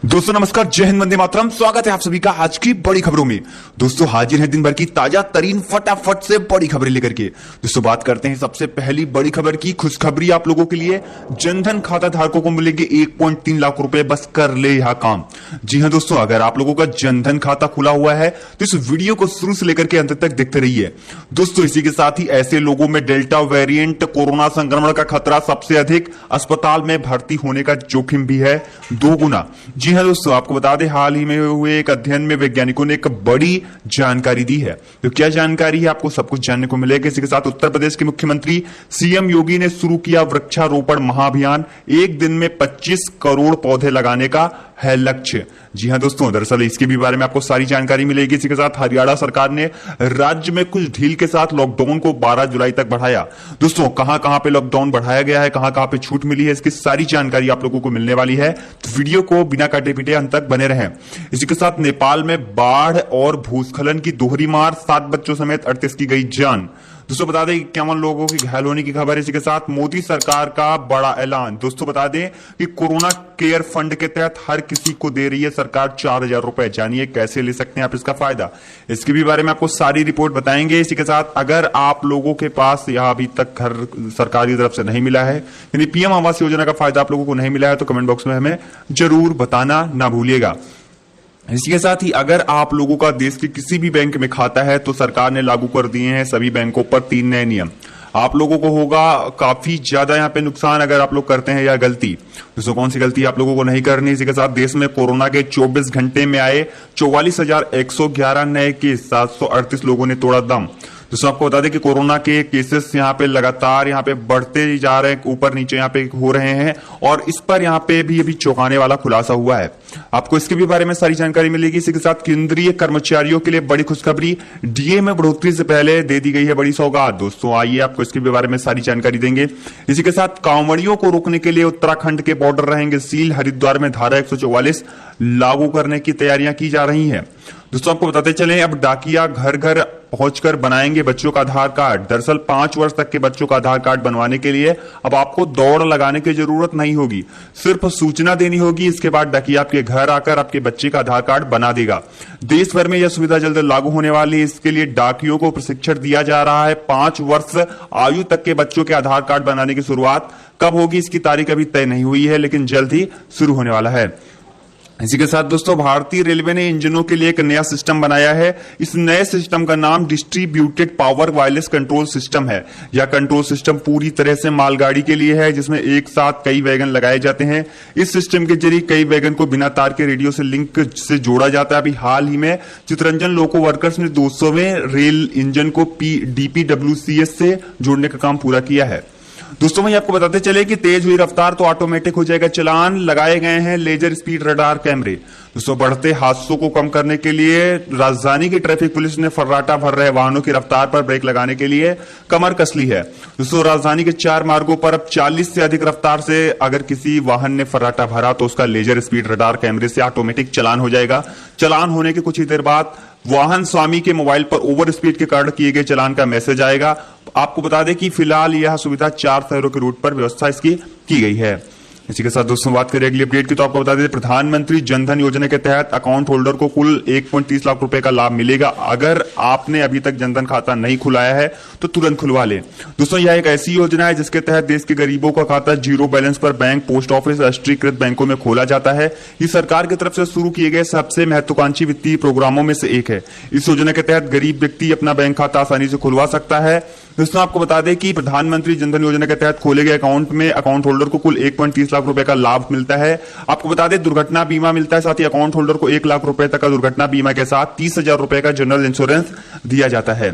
दोस्तों नमस्कार, जय हिंद, वंदे मातरम। स्वागत है आप सभी का आज की बड़ी खबरों में। दोस्तों हाजिर है दिन भर की ताजा तरीन फटाफट से बड़ी खबरें लेकर के। दोस्तों बात करते हैं सबसे पहली बड़ी खबर की। खुशखबरी आप लोगों के लिए, जनधन खाता धारकों को मिलेंगे 1.3 लाख रुपए, बस कर ले यह काम। जी हां दोस्तों, अगर आप लोगों का जनधन खाता खुला हुआ है तो इस वीडियो को शुरू से लेकर के अंत तक देखते रहिए। दोस्तों इसी के साथ ही ऐसे लोगों में डेल्टा वेरिएंट कोरोना संक्रमण का खतरा सबसे अधिक, अस्पताल में भर्ती होने का जोखिम भी है 2 गुना। जी हाँ दोस्तों, आपको बता दें हाल ही में हुए एक अध्ययन में वैज्ञानिकों ने एक बड़ी जानकारी दी है। तो क्या जानकारी है, आपको सब कुछ जानने को मिलेगा। इसी के साथ उत्तर प्रदेश के मुख्यमंत्री सीएम योगी ने शुरू किया वृक्षारोपण महाअभियान। एक दिन में 25 करोड़ पौधे लगाने का है लक्ष्य। जी हां दोस्तों, दरअसल इसके भी बारे में आपको सारी जानकारी मिलेगी। इसी के साथ हरियाणा सरकार ने राज्य में कुछ ढील के साथ लॉकडाउन को 12 जुलाई तक बढ़ाया। दोस्तों कहां कहां पे लॉकडाउन बढ़ाया गया है, कहां कहां पे छूट मिली है, इसकी सारी जानकारी आप लोगों को मिलने वाली है। तो वीडियो को बिना काटे पीटे अंत तक बने रहें। इसी के साथ नेपाल में बाढ़ और भूस्खलन की दोहरी मार, 7 बच्चों समेत 38 की गई जान। दोस्तों बता दें 51 लोगों की घायल होने की खबर है। इसी के साथ मोदी सरकार का बड़ा ऐलान। दोस्तों बता दें कि कोरोना केयर फंड के तहत हर किसी को दे रही है सरकार 4000 रुपए। जानिए कैसे ले सकते हैं आप इसका फायदा, इसके भी बारे में आपको सारी रिपोर्ट बताएंगे। इसी के साथ अगर आप लोगों के पास यह अभी तक घर सरकार की तरफ से नहीं मिला है, यानी पीएम आवास योजना का फायदा आप लोगों को नहीं मिला है, तो कमेंट बॉक्स में हमें जरूर बताना ना भूलिएगा। इसी के साथ ही अगर आप लोगों का देश के किसी भी बैंक में खाता है तो सरकार ने लागू कर दिए हैं सभी बैंकों पर 3 नए नियम। आप लोगों को होगा काफी ज्यादा यहाँ पे नुकसान अगर आप लोग करते हैं या गलती। दोस्तों कौन सी गलती आप लोगों को नहीं करनी। इसी के साथ देश में कोरोना के 24 घंटे में आए 44,111 नए केस, 738 लोगों ने तोड़ा दम। दोस्तों आपको बता दें कि कोरोना के केसेस यहाँ पे लगातार यहाँ पे बढ़ते जा रहे हैं, ऊपर नीचे यहाँ पे हो रहे हैं, और इस पर यहाँ पे भी अभी चौंकाने वाला खुलासा हुआ है। आपको इसके भी बारे में सारी जानकारी मिलेगी। इसी के साथ केंद्रीय कर्मचारियों के लिए बड़ी खुशखबरी, डीए में बढ़ोतरी से पहले दे दी गई है बड़ी सौगात। दोस्तों आइए आपको इसके भी बारे में सारी जानकारी देंगे। इसी के साथ कांवड़ियों को रोकने के लिए उत्तराखंड के बॉर्डर रहेंगे सील। हरिद्वार में धारा 144 लागू करने की तैयारियां की जा रही हैं। दोस्तों आपको बताते चलें, अब डाकिया घर घर पहुंचकर बनाएंगे बच्चों का आधार कार्ड। दरअसल 5 वर्ष तक के बच्चों का आधार कार्ड बनवाने के लिए अब आपको दौड़ लगाने की जरूरत नहीं होगी, सिर्फ सूचना देनी होगी। इसके बाद डाकिया आपके घर आकर आपके बच्चे का आधार कार्ड बना देगा। देश भर में यह सुविधा जल्द लागू होने वाली है। इसके लिए डाकियों को प्रशिक्षण दिया जा रहा है। 5 वर्ष आयु तक के बच्चों के आधार कार्ड बनाने की शुरुआत कब होगी, इसकी तारीख अभी तय नहीं हुई है, लेकिन जल्द ही शुरू होने वाला है। इसी के साथ दोस्तों भारतीय रेलवे ने इंजनों के लिए एक नया सिस्टम बनाया है। इस नए सिस्टम का नाम distributed power wireless control system है। यह कंट्रोल सिस्टम पूरी तरह से मालगाड़ी के लिए है, जिसमें एक साथ कई वैगन लगाए जाते हैं। इस सिस्टम के जरिए कई वैगन को बिना तार के रेडियो से लिंक से जोड़ा जाता है। अभी हाल ही में चितरंजन लोको वर्कर्स ने 200वें रेल इंजन को डीपीडब्ल्यूसीएस से जोड़ने का काम पूरा किया है। दोस्तों वहीं आपको बताते चले कि तेज हुई रफ्तार तो ऑटोमेटिक हो जाएगा चालान। लगाए गए हैं लेजर स्पीड रडार कैमरे। दोस्तों बढ़ते हादसों को कम करने के लिए राजधानी की ट्रैफिक पुलिस ने फर्राटा भर रहे वाहनों की रफ्तार पर ब्रेक लगाने के लिए कमर कस ली है। दोस्तों राजधानी के 4 मार्गों पर अब 40 से अधिक रफ्तार से अगर किसी वाहन ने फर्राटा भरा तो उसका लेजर स्पीड रडार कैमरे से ऑटोमेटिक चालान हो जाएगा। चालान होने के कुछ ही देर बाद वाहन स्वामी के मोबाइल पर ओवर स्पीड के कारण किए गए चालान का मैसेज आएगा। आपको बता दें कि फिलहाल यह सुविधा 4 शहरों के रूट पर व्यवस्था इसकी की गई है। इसी के साथ दोस्तों बात करें अगली अपडेट की, तो आपको बता दें प्रधानमंत्री जनधन योजना के तहत अकाउंट होल्डर को कुल 1.30 लाख रुपए का लाभ मिलेगा। अगर आपने अभी तक जनधन खाता नहीं खुलाया है तो तुरंत खुलवा ले। दोस्तों यह एक ऐसी योजना है जिसके तहत देश के गरीबों का खाता जीरो बैलेंस पर बैंक, पोस्ट ऑफिस, राष्ट्रीयकृत बैंकों में खोला जाता है। ये सरकार की तरफ से शुरू किए गए सबसे महत्वाकांक्षी वित्तीय प्रोग्रामों में से एक है। इस योजना के तहत गरीब व्यक्ति अपना बैंक खाता आसानी से खुलवा सकता है। दोस्तों आपको बता दें कि प्रधानमंत्री जनधन योजना के तहत खोले गए अकाउंट में अकाउंट होल्डर को कुल 1.30 लाख रुपए का लाभ मिलता है। आपको बता दें दुर्घटना बीमा मिलता है, साथ ही अकाउंट होल्डर को 1 लाख रुपए तक का दुर्घटना बीमा के साथ 30,000 रुपए का जनरल इंश्योरेंस दिया जाता है।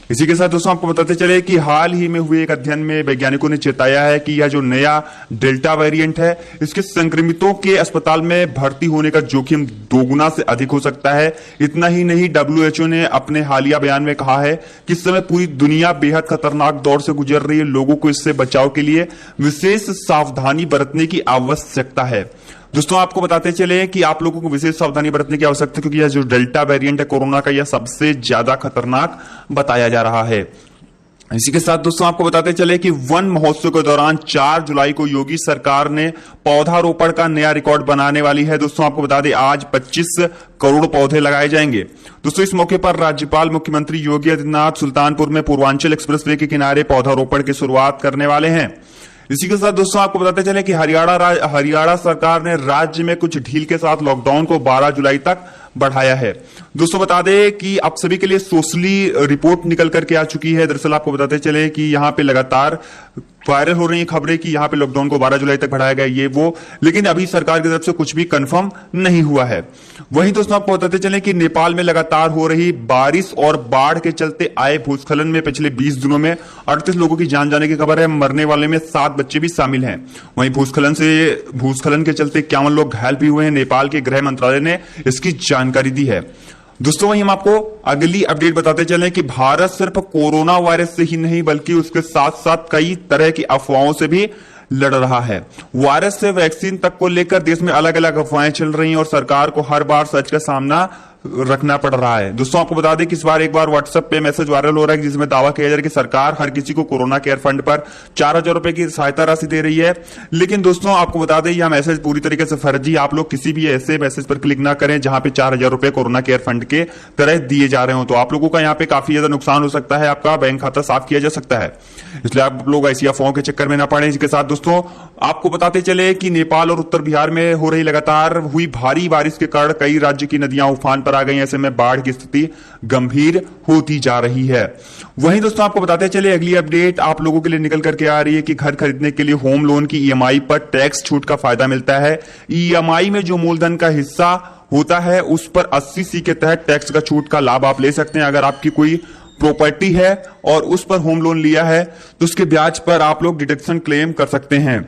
इसी के साथ दोस्तों आपको बताते चले कि हाल ही में हुए एक अध्ययन में वैज्ञानिकों ने चेताया है कि यह जो नया डेल्टा वेरिएंट है, इसके संक्रमितों के अस्पताल में भर्ती होने का जोखिम 2 गुना से अधिक हो सकता है। इतना ही नहीं, WHO ने अपने हालिया बयान में कहा है कि इस समय पूरी दुनिया बेहद खतरनाक दौर से गुजर रही है। लोगों को इससे बचाव के लिए विशेष सावधानी बरतने की आवश्यकता है। दोस्तों आपको बताते चले कि आप लोगों को विशेष सावधानी बरतने की आवश्यकता है, क्योंकि यह जो डेल्टा वेरिएंट है कोरोना का, यह सबसे ज्यादा खतरनाक बताया जा रहा है। इसी के साथ दोस्तों आपको बताते चले कि वन महोत्सव के दौरान 4 जुलाई को योगी सरकार ने पौधारोपण का नया रिकॉर्ड बनाने वाली है। दोस्तों आपको बता दें आज 25 करोड़ पौधे लगाए जाएंगे। दोस्तों इस मौके पर राज्यपाल मुख्यमंत्री योगी आदित्यनाथ सुल्तानपुर में पूर्वांचल एक्सप्रेसवे के किनारे पौधारोपण की शुरुआत करने वाले हैं। इसी के साथ दोस्तों आपको बताते चले कि हरियाणा सरकार ने राज्य में कुछ ढील के साथ लॉकडाउन को 12 जुलाई तक बढ़ाया है। दोस्तों बता दें कि अब सभी के लिए सोशली रिपोर्ट निकल करके आ चुकी है। दरअसल आपको बताते चले कि यहां पे लगातार वायरल हो रही खबरें कि यहां पे लॉकडाउन को 12 जुलाई तक बढ़ाया गया ये वो, लेकिन अभी सरकार की तरफ से कुछ भी कंफर्म नहीं हुआ है। वहीं दोस्तों आपको बताते चले कि नेपाल में लगातार हो रही बारिश और बाढ़ के चलते आए भूस्खलन में पिछले 20 दिनों में 38 लोगों की जान जाने की खबर है। मरने वाले में 7 बच्चे भी शामिल हैं। वहीं भूस्खलन के चलते 51 लोग घायल भी हुए हैं। नेपाल के गृह मंत्रालय ने इसकी जानकारी दी है। दोस्तों वहीं हम आपको अगली अपडेट बताते चलें कि भारत सिर्फ कोरोना वायरस से ही नहीं बल्कि उसके साथ साथ कई तरह की अफवाहों से भी लड़ रहा है। वायरस से वैक्सीन तक को लेकर देश में अलग अलग अफवाहें चल रही हैं और सरकार को हर बार सच का सामना रखना पड़ रहा है। दोस्तों आपको बता दें कि इस बार एक बार व्हाट्सएप पे मैसेज वायरल हो रहा है जिसमें दावा किया जा रहा है कि सरकार हर किसी को कोरोना केयर फंड पर 4,000 रुपए की सहायता राशि दे रही है। लेकिन दोस्तों आपको बता दें यह मैसेज पूरी तरीके से फर्जी। आप लोग किसी भी ऐसे मैसेज पर क्लिक ना करें जहां पे 4,000 रुपए कोरोना केयर फंड के तरह दिए जा रहे हो, तो आप लोगों का यहाँ पे काफी ज्यादा नुकसान हो सकता है। आपका बैंक खाता साफ किया जा सकता है, इसलिए आप लोग ऐसी अफवाहों के चक्कर में ना पड़े। इसके साथ दोस्तों आपको बताते चले कि नेपाल और उत्तर बिहार में हो रही लगातार हुई भारी बारिश के कारण कई राज्य की नदियां उफान पर आ गई। ऐसे में बाढ़ की स्थिति गंभीर होती जा रही है। वहीं दोस्तों आपको बताते चले अगली अपडेट आप लोगों के लिए निकल करके आ रही है कि घर खरीदने के लिए होम लोन की ईएमआई पर टैक्स छूट का फायदा मिलता है। ईएमआई में जो मूलधन का हिस्सा होता है उस पर 80C के तहत टैक्स का छूट का लाभ आप ले सकते हैं। अगर आपकी कोई प्रॉपर्टी है और उस पर होम लोन लिया है तो उसके ब्याज पर आप लोग डिडक्शन क्लेम कर सकते हैं।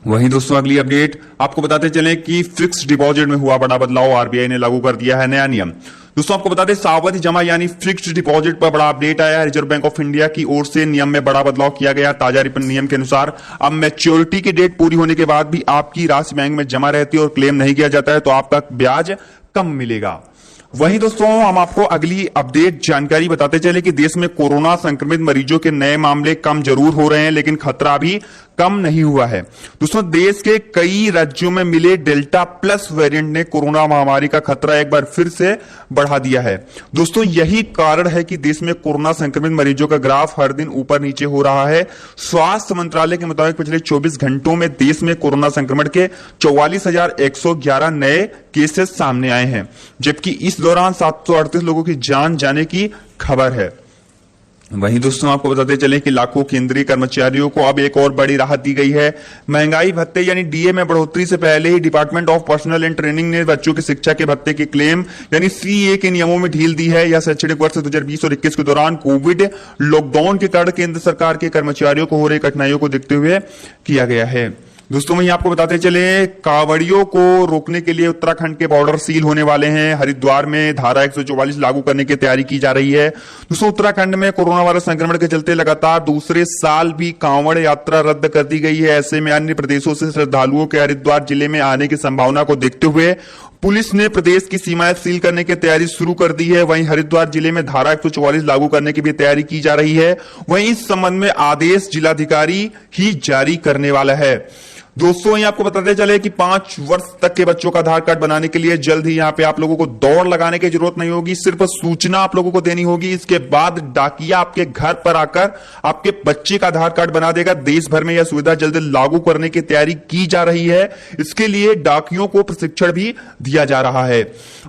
वहीं दोस्तों अगली अपडेट आपको बताते चलें कि फिक्स्ड डिपॉजिट में हुआ बड़ा बदलाव, आरबीआई ने लागू कर दिया है नया नियम। दोस्तों आपको बता दें सावधि जमा यानी फिक्स्ड डिपॉजिट पर बड़ा अपडेट आया है। रिजर्व बैंक ऑफ इंडिया की ओर से नियम में बड़ा बदलाव किया गया। ताजा नियम के अनुसार अब मैच्योरिटी की डेट पूरी होने के बाद भी आपकी राशि बैंक में जमा रहती है और क्लेम नहीं किया जाता है तो आपका ब्याज कम मिलेगा। वहीं दोस्तों हम आपको अगली अपडेट जानकारी बताते चले कि देश में कोरोना संक्रमित मरीजों के नए मामले कम जरूर हो रहे हैं लेकिन खतरा अभी कम नहीं हुआ है। दोस्तों देश के कई राज्यों में मिले डेल्टा प्लस वेरिएंट ने कोरोना महामारी का खतरा एक बार फिर से बढ़ा दिया है। दोस्तों यही कारण है कि देश में कोरोना संक्रमित मरीजों का ग्राफ हर दिन ऊपर नीचे हो रहा है। स्वास्थ्य मंत्रालय के मुताबिक पिछले 24 घंटों में देश में कोरोना संक्रमण के 44,111 नए केसेस सामने आए हैं, जबकि इस दौरान 738 लोगों की जान जाने की खबर है। वहीं दोस्तों आपको बताते चले कि लाखों केंद्रीय कर्मचारियों को अब एक और बड़ी राहत दी गई है। महंगाई भत्ते यानी डीए में बढ़ोतरी से पहले ही department of personnel and training ने बच्चों की शिक्षा के भत्ते के क्लेम यानी सीए के नियमों में ढील दी है। यह शैक्षणिक वर्ष 2020 और 21 के दौरान कोविड लॉकडाउन के कारण केंद्र सरकार के कर्मचारियों को हो रही कठिनाइयों को देखते हुए किया गया है। दोस्तों वहीं आपको बताते चले कांवड़ियों को रोकने के लिए उत्तराखंड के बॉर्डर सील होने वाले हैं। हरिद्वार में धारा 144 लागू करने की तैयारी की जा रही है। दोस्तों उत्तराखंड में कोरोना वायरस संक्रमण के चलते लगातार दूसरे साल भी कांवड़ यात्रा रद्द कर दी गई है। ऐसे में अन्य प्रदेशों से श्रद्धालुओं के हरिद्वार जिले में आने की संभावना को देखते हुए पुलिस ने प्रदेश की सीमाएं सील करने की तैयारी शुरू कर दी है। वहीं हरिद्वार जिले में धारा 144 लागू करने की भी तैयारी की जा रही है। वहीं इस संबंध में आदेश जिलाधिकारी ही जारी करने वाला है। दोस्तों यहाँ आपको बताते चले कि 5 वर्ष तक के बच्चों का आधार कार्ड बनाने के लिए जल्द ही यहाँ पे आप लोगों को दौड़ लगाने की जरूरत नहीं होगी, सिर्फ सूचना आप लोगों को देनी होगी। इसके बाद डाकिया आपके घर पर आकर आपके बच्चे का आधार कार्ड बना देगा। देश भर में यह सुविधा जल्द लागू करने की तैयारी की जा रही है। इसके लिए डाकियों को प्रशिक्षण भी दिया जा रहा है।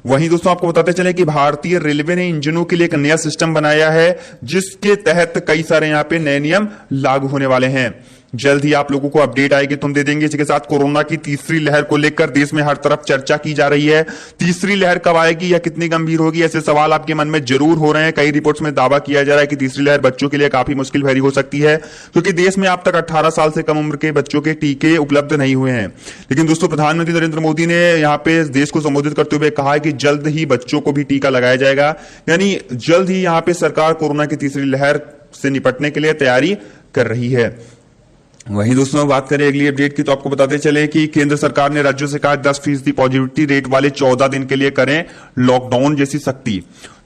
वहीं दोस्तों आपको बताते चले कि भारतीय रेलवे ने इंजनों के लिए एक नया सिस्टम बनाया है जिसके तहत कई सारे यहाँ पे नए नियम लागू होने वाले हैं। जल्द ही आप लोगों को अपडेट आएगी तुम दे देंगे। इसके साथ कोरोना की तीसरी लहर को लेकर देश में हर तरफ चर्चा की जा रही है। तीसरी लहर कब आएगी या कितनी गंभीर होगी, ऐसे सवाल आपके मन में जरूर हो रहे हैं। कई रिपोर्ट्स में दावा किया जा रहा है कि तीसरी लहर बच्चों के लिए काफी मुश्किल भरी हो सकती है क्योंकि देश में अब तक 18 साल से कम उम्र के बच्चों के टीके उपलब्ध नहीं हुए हैं। लेकिन दोस्तों प्रधानमंत्री नरेंद्र मोदी ने यहाँ पे देश को संबोधित करते हुए कहा है कि जल्द ही बच्चों को भी टीका लगाया जाएगा, यानी जल्द ही यहाँ पे सरकार कोरोना की तीसरी लहर से निपटने के लिए तैयारी कर रही है। वहीं दोस्तों बात करें अगली अपडेट की, तो आपको बताते चले कि केंद्र सरकार ने राज्यों से कहा 10% पॉजिटिविटी रेट वाले 14 दिन के लिए करें लॉकडाउन जैसी सख्ती।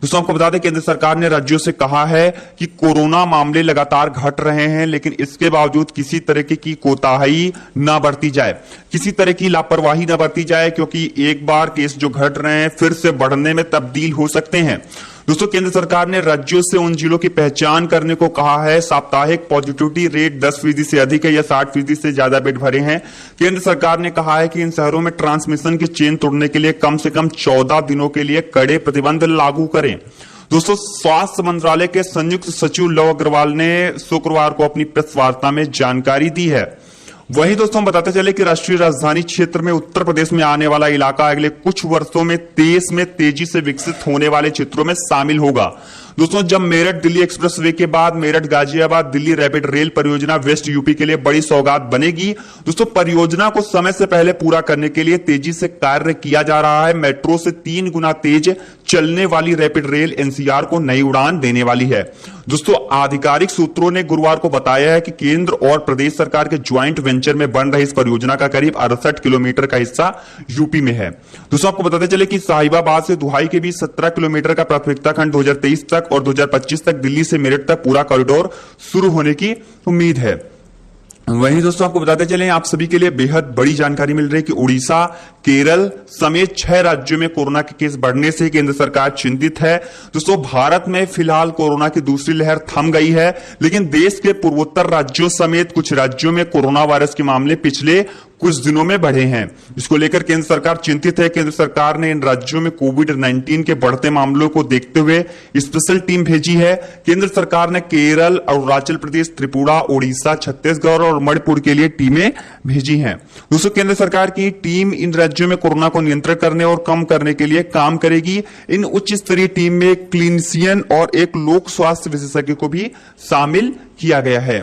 दोस्तों आपको बता दें केंद्र सरकार ने राज्यों से कहा है कि कोरोना मामले लगातार घट रहे हैं, लेकिन इसके बावजूद किसी तरह की कोताही ना बरती जाए, किसी तरह की लापरवाही ना बरती जाए, क्योंकि एक बार केस जो घट रहे हैं फिर से बढ़ने में तब्दील हो सकते हैं। दोस्तों केंद्र सरकार ने राज्यों से उन जिलों की पहचान करने को कहा है साप्ताहिक पॉजिटिविटी रेट 10% से अधिक है या 60% से ज्यादा बेड भरे हैं। केंद्र सरकार ने कहा है कि इन शहरों में ट्रांसमिशन की चेन तोड़ने के लिए कम से कम 14 दिनों के लिए कड़े प्रतिबंध लागू करें। दोस्तों स्वास्थ्य मंत्रालय के संयुक्त सचिव लव अग्रवाल ने शुक्रवार को अपनी प्रेस वार्ता में जानकारी दी है। वहीं दोस्तों बताते चले कि राष्ट्रीय राजधानी क्षेत्र में उत्तर प्रदेश में आने वाला इलाका अगले कुछ वर्षों में देश में तेजी से विकसित होने वाले क्षेत्रों में शामिल होगा। दोस्तों जब मेरठ दिल्ली एक्सप्रेसवे के बाद मेरठ गाजियाबाद दिल्ली रैपिड रेल परियोजना वेस्ट यूपी के लिए बड़ी सौगात बनेगी। दोस्तों परियोजना को समय से पहले पूरा करने के लिए तेजी से कार्य किया जा रहा है। मेट्रो से 3 गुना तेज चलने वाली रैपिड रेल एनसीआर को नई उड़ान देने वाली है। दोस्तों आधिकारिक सूत्रों ने गुरुवार को बताया है कि केंद्र और प्रदेश सरकार के ज्वाइंट वेंचर में बन रही इस परियोजना का करीब 68 किलोमीटर का हिस्सा यूपी में है। दोस्तों आपको बताते चले कि साहिबाबाद से दुहाई के बीच 17 किलोमीटर का प्राथमिकता खंड 2023 तक और 2025 तक दिल्ली से मेरठ तक पूरा कॉरिडोर शुरू होने की उम्मीद है। वहीं दोस्तों आपको बताते चलें आप सभी के लिए बेहद बड़ी जानकारी मिल रही है कि उड़ीसा, केरल समेत 6 राज्यों में कोरोना के केस बढ़ने से केंद्र सरकार चिंतित है। दोस्तों भारत में फिलहाल कोरोना की दूसरी लहर थम गई है, लेकिन देश के पूर्वोत्तर राज्यों समेत कुछ राज्यों में कोरोना वायरस के मामले पिछले कुछ दिनों में बढ़े हैं। इसको लेकर केंद्र सरकार चिंतित है। केंद्र सरकार ने इन राज्यों में कोविड-19 के बढ़ते मामलों को देखते हुए स्पेशल टीम भेजी है। केंद्र सरकार ने केरल, अरुणाचल प्रदेश, त्रिपुरा, ओडिशा, छत्तीसगढ़ और मणिपुर के लिए टीमें भेजी हैं। दोस्तों केंद्र सरकार की टीम इन राज्यों में कोरोना को नियंत्रित करने और कम करने के लिए काम करेगी। इन उच्च स्तरीय टीम में एक क्लिनिशियन और एक लोक स्वास्थ्य विशेषज्ञ को भी शामिल किया गया है।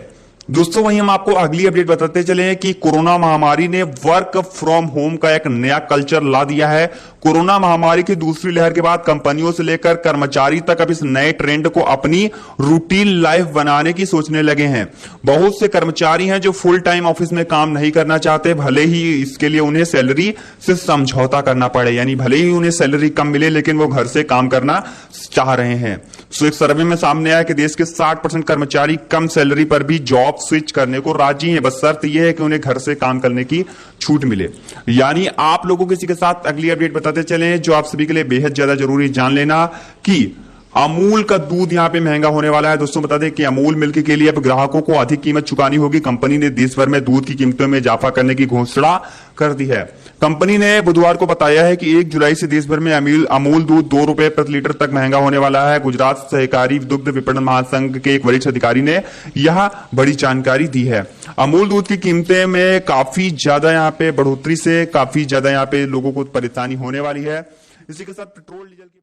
दोस्तों वहीं हम आपको अगली अपडेट बताते चले कि कोरोना महामारी ने वर्क फ्रॉम होम का एक नया कल्चर ला दिया है। कोरोना महामारी की दूसरी लहर के बाद कंपनियों से लेकर कर्मचारी तक अब इस नए ट्रेंड को अपनी रूटीन लाइफ बनाने की सोचने लगे हैं। बहुत से कर्मचारी हैं जो फुल टाइम ऑफिस में काम नहीं करना चाहते, भले ही इसके लिए उन्हें सैलरी से समझौता करना पड़े, यानी भले ही उन्हें सैलरी कम मिले लेकिन वो घर से काम करना चाह रहे हैं। तो एक सर्वे में सामने आया कि देश के 60% कर्मचारी कम सैलरी पर भी जॉब स्विच करने को राजी हैं, बस शर्त यह है कि उन्हें घर से काम करने की छूट मिले। यानी आप लोगों किसी के साथ अगली अपडेट बताते चलें जो आप सभी के लिए बेहद ज्यादा जरूरी जान लेना कि अमूल का दूध यहां पे महंगा होने वाला है। दोस्तों बता दें कि अमूल मिल्क के लिए अब ग्राहकों को अधिक कीमत चुकानी होगी। कंपनी ने देश भर में दूध की कीमतों में इजाफा करने की घोषणा कर दी है। कंपनी ने बुधवार को बताया है कि 1 जुलाई से देश भर में अमूल दूध 2 रुपए प्रति लीटर तक महंगा होने वाला है। गुजरात सहकारी दुग्ध विपणन महासंघ के एक वरिष्ठ अधिकारी ने यह बड़ी जानकारी दी है। अमूल दूध की कीमतें में काफी ज्यादा यहाँ पे बढ़ोतरी से काफी ज्यादा यहाँ पे लोगों को परेशानी होने वाली है। इसी के साथ पेट्रोल डीजल की